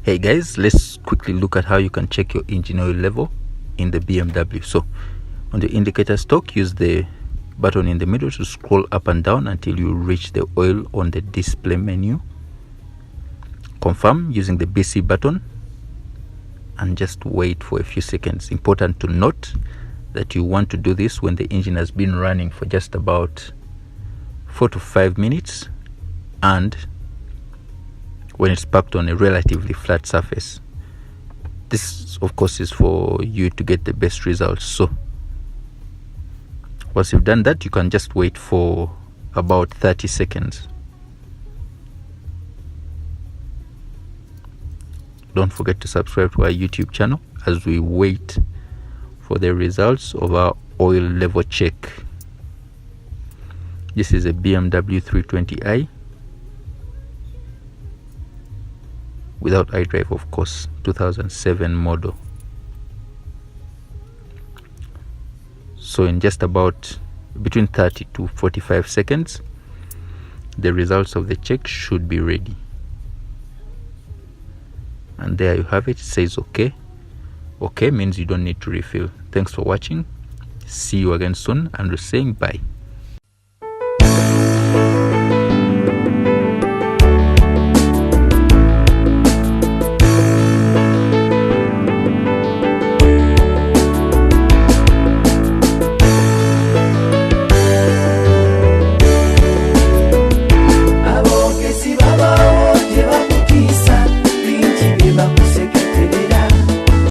Hey guys, let's quickly look at how you can check your engine oil level in the BMW. So on the indicator stalk, use the button in the middle to scroll up and down until you reach the oil on the display menu. Confirm using the BC button and just wait for a few seconds. Important to note that you want to do this when the engine has been running for just about 4 to 5 minutes and when it's parked on a relatively flat surface. This of course is for you to get the best results. So once you've done that, you can just wait for about 30 seconds. Don't forget to subscribe to our YouTube channel as we wait for the results of our oil level check. This is a BMW 320i without iDrive, of course, 2007 model. So in just about between 30 to 45 seconds, the results of the check should be ready. And there you have it. It says okay. Okay means you don't need to refill. Thanks for watching. See you again soon, and we're saying bye.